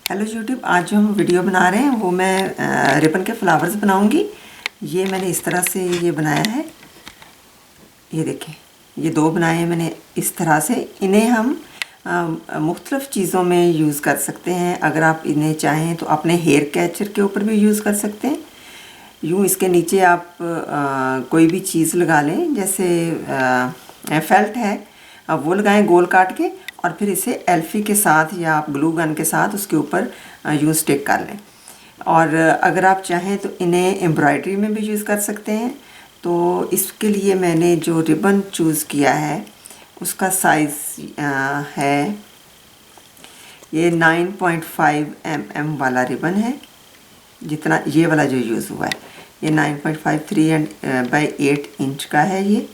Hello YouTube. आज जो हम वीडियो बना रहे हैं वो मैं रिबन के फ्लावर्स बनाऊंगी। ये मैंने इस तरह से ये बनाया है। ये देखें, ये दो बनाए हैं मैंने इस तरह से। इन्हें हम मुख्तलिफ़ चीज़ों में यूज़ कर सकते हैं। अगर आप इन्हें चाहें तो अपने हेयर कैचर के ऊपर भी यूज़ कर सकते हैं। यूँ इसके नीचे आप कोई भी चीज़ लगा लें, जैसे फेल्ट है, अब वो लगाएं गोल काट के, और फिर इसे एल्फी के साथ या आप ग्लू गन के साथ उसके ऊपर यूँ स्टिक कर लें। और अगर आप चाहें तो इन्हें एम्ब्रॉयडरी में भी यूज़ कर सकते हैं। तो इसके लिए मैंने जो रिबन चूज़ किया है उसका साइज़ है, ये 9.5 mm वाला रिबन है। जितना ये वाला जो यूज़ हुआ है ये 9.53 बाई 8 इंच का है ये।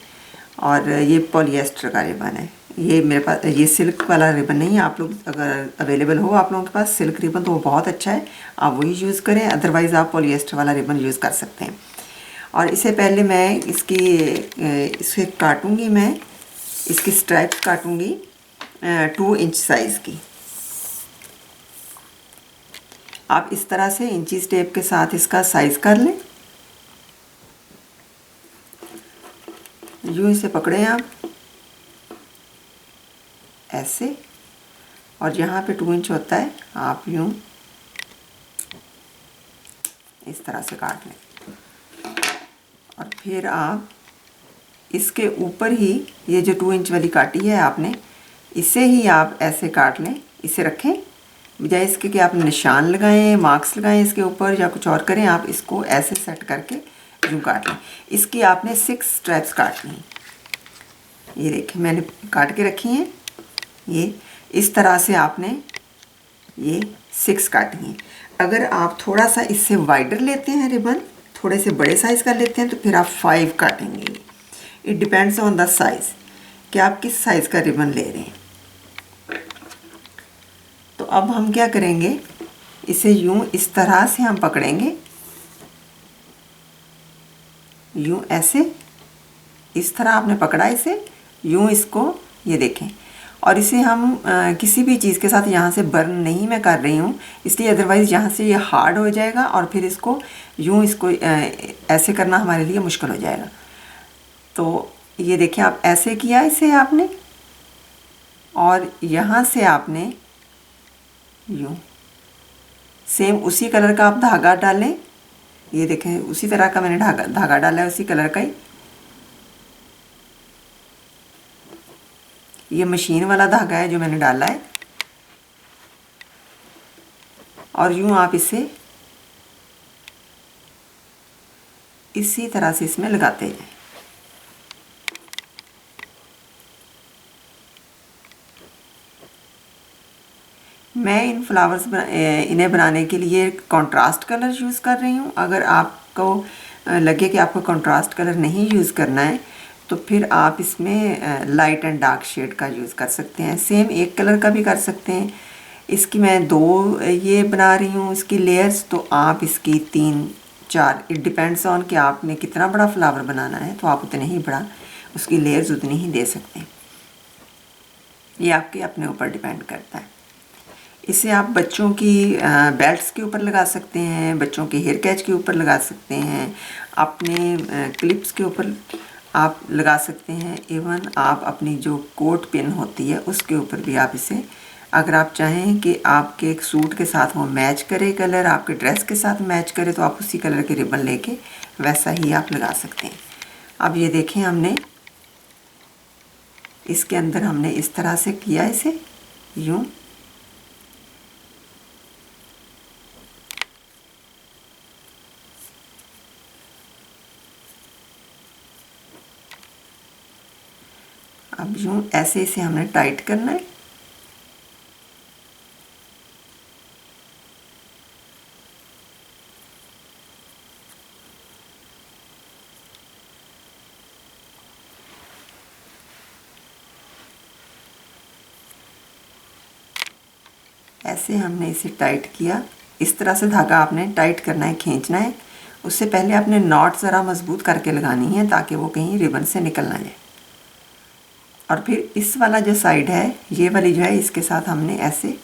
और ये पॉलिएस्टर का रिबन है। ये मेरे पास ये सिल्क वाला रिबन नहीं है। आप लोग अगर अवेलेबल हो आप लोगों के पास सिल्क रिबन तो वो बहुत अच्छा है, आप वही यूज़ करें। अदरवाइज़ आप पॉलिएस्टर वाला रिबन यूज़ कर सकते हैं। और इससे पहले मैं इसे काटूँगी, मैं इसकी स्ट्राइप्स काटूँगी 2 इंच साइज़ की। आप इस तरह से इंची टेप के साथ इसका साइज़ कर लें। यूँ इसे पकड़ें आप ऐसे, और जहाँ पे 2 इंच होता है आप यूँ इस तरह से काट लें। और फिर आप इसके ऊपर ही ये जो 2 इंच वाली काटी है आपने, इसे ही आप ऐसे काट लें। इसे रखें, बजाय इसके कि आप निशान लगाएं, मार्क्स लगाएं इसके ऊपर या कुछ और करें, आप इसको ऐसे सेट करके यूँ काट लें। इसकी आपने 6 स्ट्रैप्स काटनी हैं। ये देखिए मैंने काट के रखी हैं। ये इस तरह से आपने ये 6 काटनी है। अगर आप थोड़ा सा इससे वाइडर लेते हैं रिबन, थोड़े से बड़े साइज़ का लेते हैं, तो फिर आप 5 काटेंगे। It depends on the size कि आप किस साइज़ का रिबन ले रहे हैं। तो अब हम क्या करेंगे, इसे यूँ इस तरह से हम पकड़ेंगे, यूँ ऐसे, इस तरह आपने पकड़ा इसे, यूँ इसको, ये देखें। और इसे हम किसी भी चीज़ के साथ यहाँ से बर्न नहीं मैं कर रही हूँ, इसलिए अदरवाइज़ यहाँ से ये हार्ड हो जाएगा और फिर इसको यूँ इसको ऐसे करना हमारे लिए मुश्किल हो जाएगा। तो ये देखें, आप ऐसे किया इसे आपने, और यहाँ से आपने यूँ सेम उसी कलर का आप धागा डालें। ये देखें उसी तरह का मैंने धागा डाला है, उसी कलर का ही। ये मशीन वाला धागा है जो मैंने डाला है। और यूँ आप इसे इसी तरह से इसमें लगाते जाएं। मैं इन फ्लावर्स इन्हें बनाने के लिए कंट्रास्ट कलर यूज़ कर रही हूँ। अगर आपको लगे कि आपको कंट्रास्ट कलर नहीं यूज़ करना है तो फिर आप इसमें लाइट एंड डार्क शेड का यूज़ कर सकते हैं। सेम एक कलर का भी कर सकते हैं। इसकी मैं 2 ये बना रही हूँ इसकी लेयर्स, तो आप इसकी 3-4, इट डिपेंड्स ऑन कि आपने कितना बड़ा फ्लावर बनाना है तो आप उतने ही बड़ा उसकी लेयर्स उतनी ही दे सकते हैं। ये आपके अपने ऊपर डिपेंड करता है। इसे आप बच्चों की बेल्ट्स के ऊपर लगा सकते हैं, बच्चों के हेयर कैच के ऊपर लगा सकते हैं, अपने क्लिप्स के ऊपर आप लगा सकते हैं। इवन आप अपनी जो कोट पिन होती है उसके ऊपर भी आप इसे, अगर आप चाहें कि आपके एक सूट के साथ वो मैच करे कलर, आपके ड्रेस के साथ मैच करे, तो आप उसी कलर के रिबन लेके वैसा ही आप लगा सकते हैं। अब ये देखें, हमने इसके अंदर हमने इस तरह से किया इसे यूँ। अब यूँ ऐसे इसे हमने टाइट करना है। ऐसे हमने इसे टाइट किया। इस तरह से धागा आपने टाइट करना है, खींचना है। उससे पहले आपने नॉट ज़रा मजबूत करके लगानी है ताकि वो कहीं रिबन से निकल ना जाए। और फिर इस वाला जो साइड है, ये वाली जो है, इसके साथ हमने ऐसे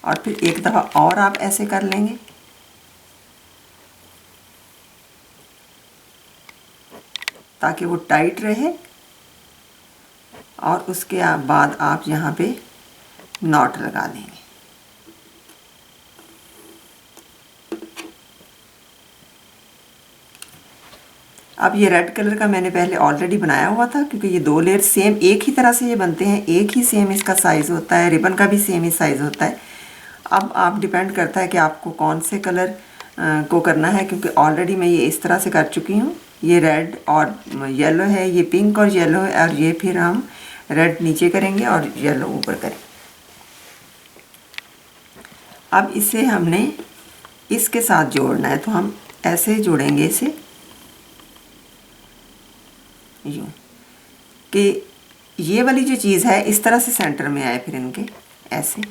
और फिर एक दफ़ा और आप ऐसे कर लेंगे। ताकि वो टाइट रहे और उसके बाद आप यहाँ पे नॉट लगा देंगे। अब ये रेड कलर का मैंने पहले ऑलरेडी बनाया हुआ था, क्योंकि ये 2 लेयर सेम एक ही तरह से ये बनते हैं, एक ही सेम इसका साइज़ होता है, रिबन का भी सेम ही साइज़ होता है। अब आप डिपेंड करता है कि आपको कौन से कलर को करना है, क्योंकि ऑलरेडी मैं ये इस तरह से कर चुकी हूँ। ये रेड और येलो है, ये पिंक और येलो है, और ये फिर हम रेड नीचे करेंगे और येलो ऊपर करेंगे। अब इसे हमने इसके साथ जोड़ना है, तो हम ऐसे जोड़ेंगे इसे यूँ कि ये वाली जो चीज़ है इस तरह से सेंटर में आए, फिर इनके ऐसे।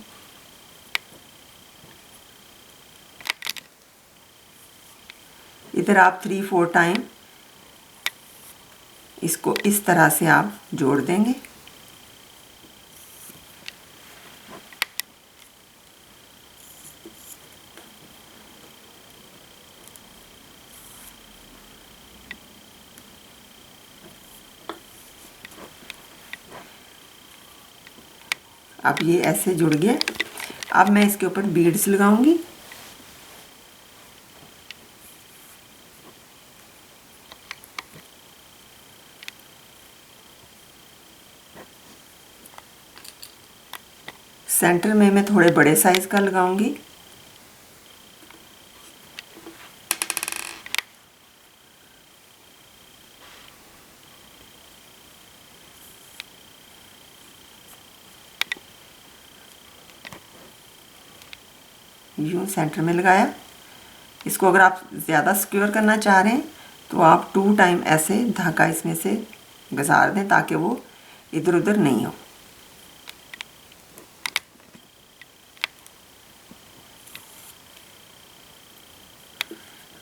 इधर आप 3-4 टाइम इसको इस तरह से आप जोड़ देंगे। अब ये ऐसे जुड़ गया। अब मैं इसके ऊपर बीड्स लगाऊंगी। सेंटर में मैं थोड़े बड़े साइज़ का लगाऊंगी। यूँ सेंटर में लगाया। इसको अगर आप ज़्यादा सिक्योर करना चाह रहे हैं तो आप 2 टाइम ऐसे धागा इसमें से गुजार दें, ताकि वो इधर उधर नहीं हो।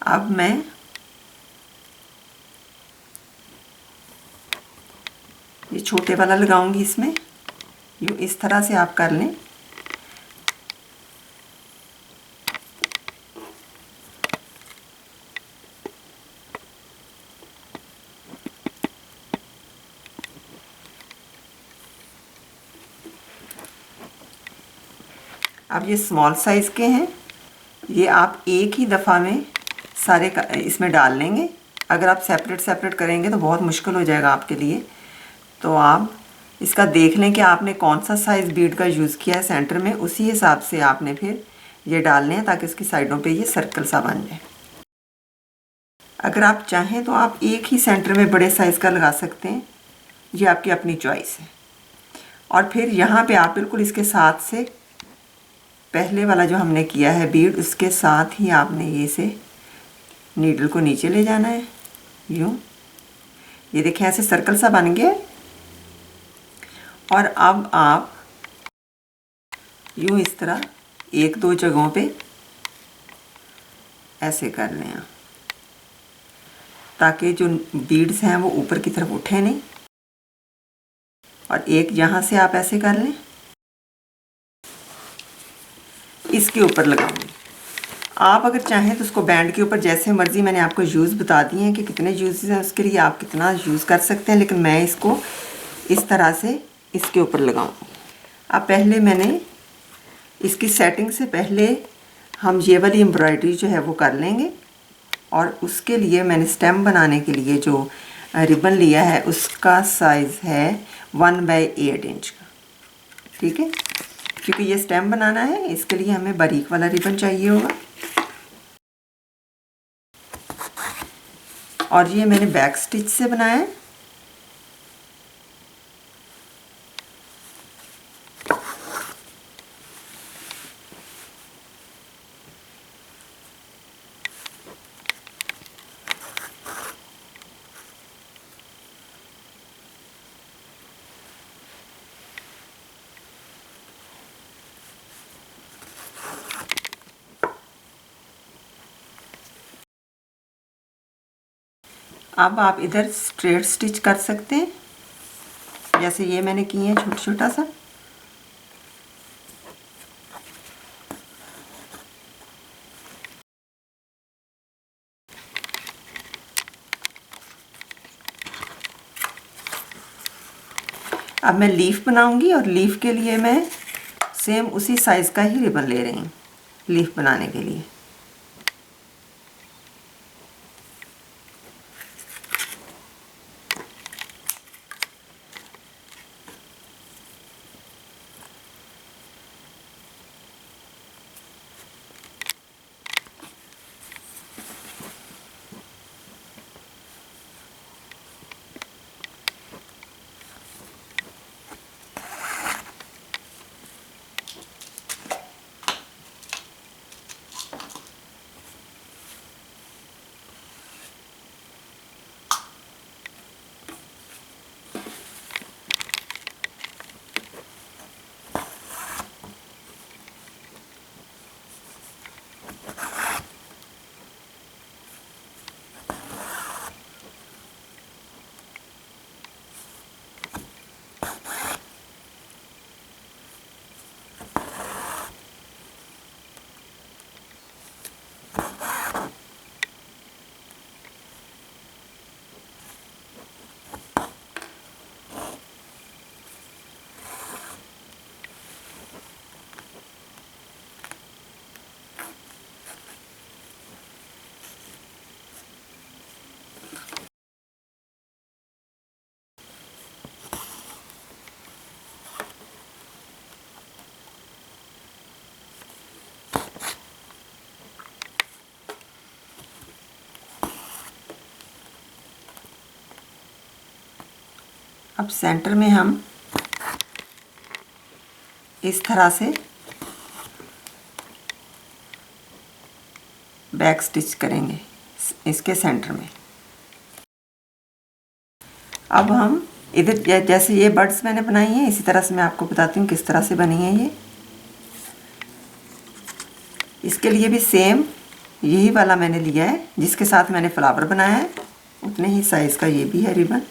अब मैं ये छोटे वाला लगाऊंगी इसमें। यूँ इस तरह से आप कर लें। अब ये स्मॉल साइज़ के हैं, ये आप एक ही दफ़ा में सारे इसमें डाल लेंगे। अगर आप सेपरेट सेपरेट करेंगे तो बहुत मुश्किल हो जाएगा आपके लिए। तो आप इसका देख लें कि आपने कौन सा साइज़ बीड का यूज़ किया है सेंटर में, उसी हिसाब से आपने फिर ये डालने हैं, ताकि इसकी साइडों पे ये सर्कल सा बन जाए। अगर आप चाहें तो आप एक ही सेंटर में बड़े साइज़ का लगा सकते हैं, ये आपकी अपनी चॉइस है। और फिर यहाँ पे आप बिल्कुल इसके साथ से पहले वाला जो हमने किया है बीड, उसके साथ ही आपने ये से नीडल को नीचे ले जाना है। यूँ ये देखें ऐसे सर्कल सा बन गया। और अब आप यूँ इस तरह 1-2 जगहों पे ऐसे कर लें, ताकि जो बीड्स हैं वो ऊपर की तरफ उठे नहीं। और एक यहाँ से आप ऐसे कर लें, इसके ऊपर लगाऊंगी। आप अगर चाहें तो उसको बैंड के ऊपर जैसे मर्ज़ी, मैंने आपको यूज़ बता दिए हैं कि कितने यूज़ हैं, उसके लिए आप कितना यूज़ कर सकते हैं, लेकिन मैं इसको इस तरह से इसके ऊपर लगाऊंगी। अब पहले मैंने इसकी सेटिंग से पहले हम ये वाली एम्ब्रॉयडरी जो है वो कर लेंगे। और उसके लिए मैंने स्टेम बनाने के लिए जो रिबन लिया है उसका साइज़ है 1/8 इंच का। ठीक है, क्योंकि ये स्टेम बनाना है, इसके लिए हमें बारीक वाला रिबन चाहिए होगा। और ये मैंने बैक स्टिच से बनाया है। अब आप इधर स्ट्रेट स्टिच कर सकते हैं, जैसे ये मैंने किए हैं छोटा छोटा सा। अब मैं लीफ बनाऊंगी और लीफ के लिए मैं सेम उसी साइज़ का ही रिबन ले रही हूँ लीफ बनाने के लिए। अब सेंटर में हम इस तरह से बैक स्टिच करेंगे इसके सेंटर में। अब हम इधर जैसे ये बर्ड्स मैंने बनाई हैं इसी तरह से मैं आपको बताती हूँ किस तरह से बनी है ये। इसके लिए भी सेम यही वाला मैंने लिया है जिसके साथ मैंने फ्लावर बनाया है, उतने ही साइज़ का ये भी है रिबन।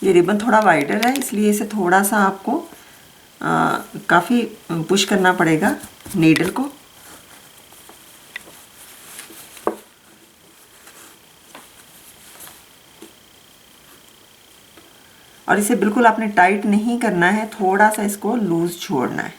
ये रिबन थोड़ा वाइडर है इसलिए इसे थोड़ा सा आपको काफ़ी पुश करना पड़ेगा नीडल को। और इसे बिल्कुल आपने टाइट नहीं करना है, थोड़ा सा इसको लूज छोड़ना है।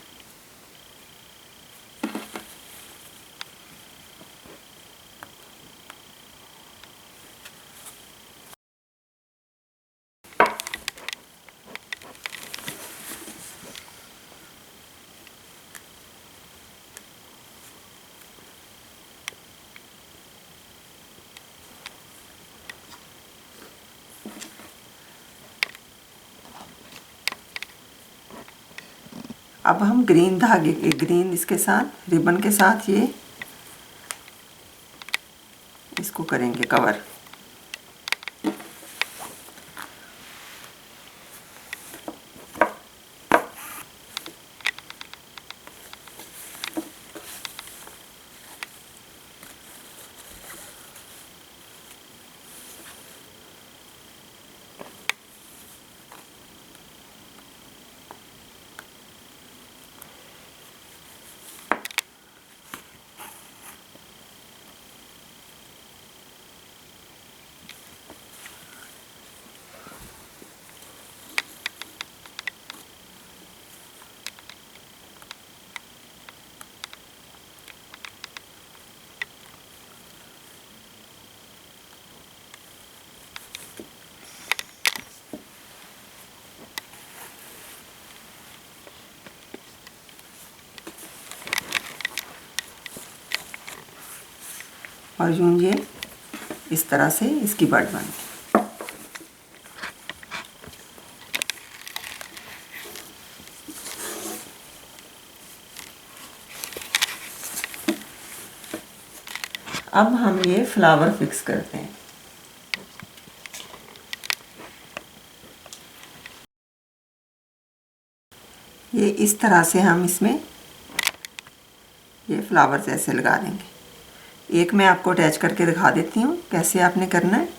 अब हम ग्रीन इसके साथ रिबन के साथ ये इसको करेंगे कवर। और यूं ये इस तरह से इसकी बर्ड बनती है। अब हम ये फ्लावर फिक्स करते हैं। ये इस तरह से हम इसमें ये फ्लावर्स ऐसे लगा देंगे। एक मैं आपको अटैच करके दिखा देती हूँ कैसे आपने करना है।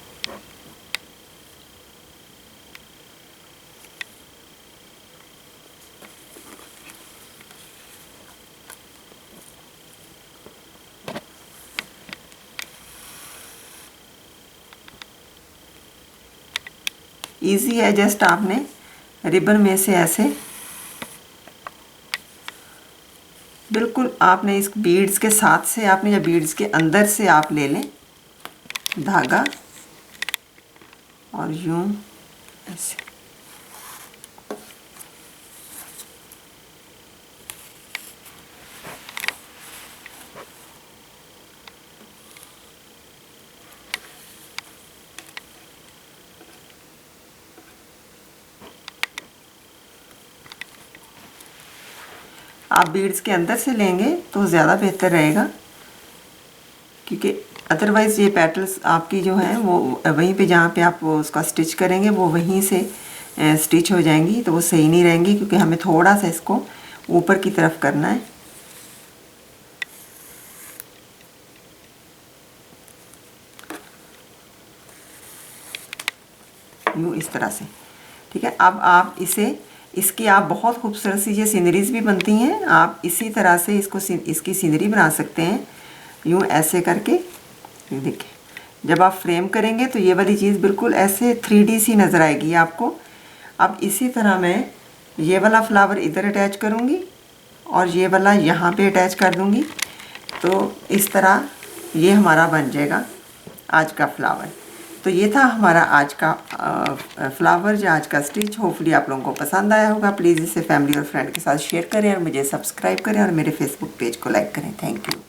इजी है, जस्ट आपने रिबन में से ऐसे बिल्कुल आपने इस बीड्स के साथ से आपने या बीड्स के अंदर से आप ले लें धागा और यूं ऐसे। आप बीड्स के अंदर से लेंगे तो ज़्यादा बेहतर रहेगा, क्योंकि अदरवाइज़ ये पेटल्स आपकी जो है वो वहीं पे जहाँ पे आप उसका स्टिच करेंगे वो वहीं से स्टिच हो जाएंगी, तो वो सही नहीं रहेंगी, क्योंकि हमें थोड़ा सा इसको ऊपर की तरफ करना है। यूँ इस तरह से, ठीक है। अब आप इसे इसकी आप बहुत खूबसूरत सी ये सीनरीज भी बनती हैं। आप इसी तरह से इसकी सीनरी बना सकते हैं यूँ ऐसे करके। देखिए जब आप फ्रेम करेंगे तो ये वाली चीज़ बिल्कुल ऐसे 3D सी नज़र आएगी आपको। अब इसी तरह मैं ये वाला फ्लावर इधर अटैच करूँगी और ये वाला यहाँ पे अटैच कर दूँगी, तो इस तरह ये हमारा बन जाएगा आज का फ्लावर। तो ये था हमारा आज का फ्लावर या आज का स्टिच। होपफुली आप लोगों को पसंद आया होगा। प्लीज़ इसे फैमिली और फ्रेंड के साथ शेयर करें और मुझे सब्सक्राइब करें और मेरे फेसबुक पेज को लाइक करें। Thank you.